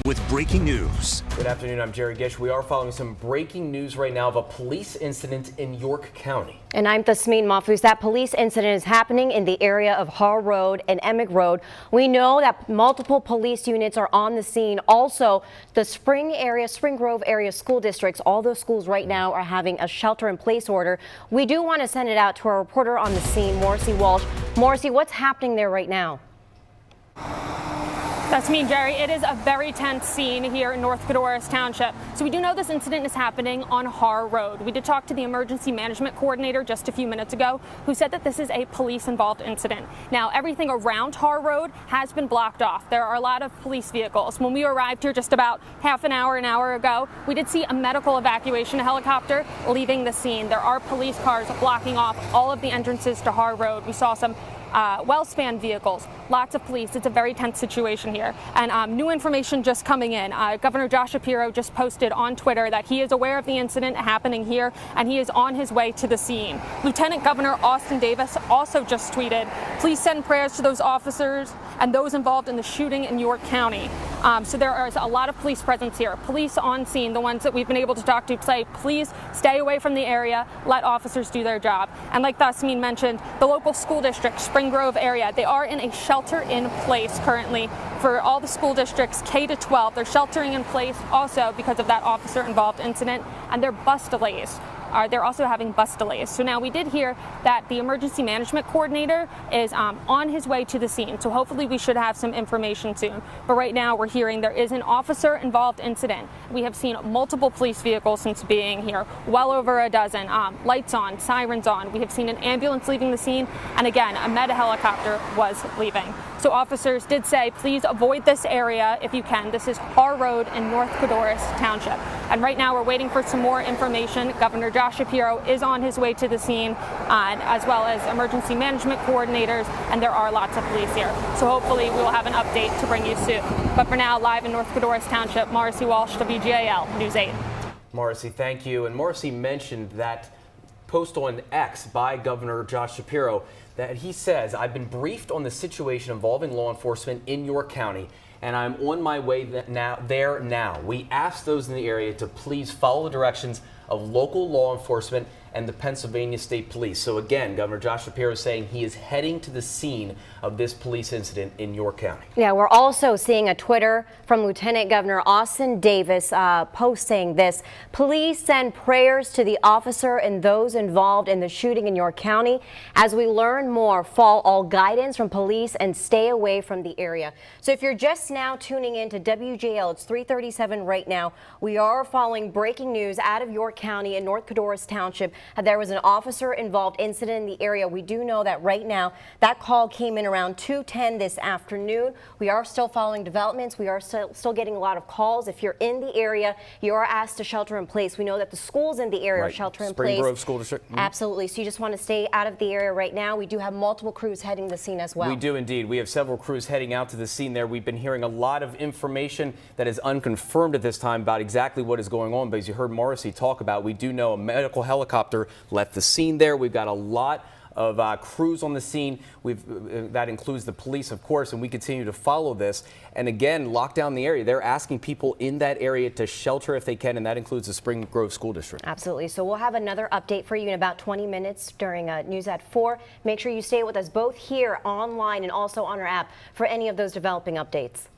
with breaking news. Good afternoon, I'm Jerry Gish. We are following some breaking news right now of a police incident in York County. And I'm Tasmin Mahfouz. That police incident is happening in the area of Har Road and Emick Road. We know that multiple police units are on the scene. Also, the Spring Grove area school districts, all those schools right now are having a shelter-in-place order. We do want to send it out to our reporter on the scene, Morrissey Walsh. Morrissey, what's happening there right now? That's me, Jerry. It is a very tense scene here in North Codorus Township. So we do know this incident is happening on Har Road. We did talk to the emergency management coordinator just a few minutes ago, who said that this is a police-involved incident. Now, everything around Har Road has been blocked off. There are a lot of police vehicles. When we arrived here just about an hour ago, we did see a medical evacuation helicopter leaving the scene. There are police cars blocking off all of the entrances to Har Road. We saw some well-spanned vehicles, lots of police. It's a very tense situation here. And new information just coming in. Governor Josh Shapiro just posted on Twitter that he is aware of the incident happening here and he is on his way to the scene. Lieutenant Governor Austin Davis also just tweeted, "Please send prayers to those officers and those involved in the shooting in York County." So there is a lot of police presence here. Police on scene, the ones that we've been able to talk to, say, please stay away from the area, let officers do their job. And like Tasmin mentioned, the local school district, Spring Grove area, they are in a shelter in place currently for all the school districts K to 12. They're sheltering in place also because of that officer involved incident, and their bus delays. They're also having bus delays. So now we did hear that the emergency management coordinator is on his way to the scene. So hopefully we should have some information soon. But right now we're hearing there is an officer involved incident. We have seen multiple police vehicles since being here, well over a dozen, lights on, sirens on. We have seen an ambulance leaving the scene. And again, a med helicopter was leaving. So officers did say, please avoid this area if you can. This is Har Road in North Codorus Township. And right now we're waiting for some more information. Governor Josh Shapiro is on his way to the scene, as well as emergency management coordinators, and there are lots of police here. So hopefully we will have an update to bring you soon. But for now, live in North Codorus Township, Morrissey Walsh, WGAL News 8. Morrissey, thank you. And Morrissey mentioned that post on X by Governor Josh Shapiro that he says, "I've been briefed on the situation involving law enforcement in York County, and I'm on my way there now. We ask those in the area to please follow the directions of local law enforcement and the Pennsylvania State Police." So again, Governor Josh Shapiro is saying he is heading to the scene of this police incident in York County. Yeah, we're also seeing a Twitter from Lieutenant Governor Austin Davis posting this. "Please send prayers to the officer and those involved in the shooting in York County. As we learn more, follow all guidance from police and stay away from the area." So if you're just now tuning in to WJL, it's 3:37 right now. We are following breaking news out of York County in North Codorus Township. There was an officer involved incident in the area. We do know that right now that call came in around 2:10 this afternoon. We are still following developments. We are still getting a lot of calls. If you're in the area, you are asked to shelter in place. We know that the schools in the area are shelter in place. Spring Grove School District. Absolutely. So you just want to stay out of the area right now. We do have multiple crews heading to the scene as well. We do indeed. We have several crews heading out to the scene there. We've been hearing a lot of information that is unconfirmed at this time about exactly what is going on. But as you heard Morrissey talk about, we do know a medical helicopter left the scene there. We've got a lot of crews on the scene. That includes the police, of course, and we continue to follow this. And again, lock down the area. They're asking people in that area to shelter if they can, and that includes the Spring Grove School District. Absolutely. So we'll have another update for you in about 20 minutes during News at 4. Make sure you stay with us both here online and also on our app for any of those developing updates.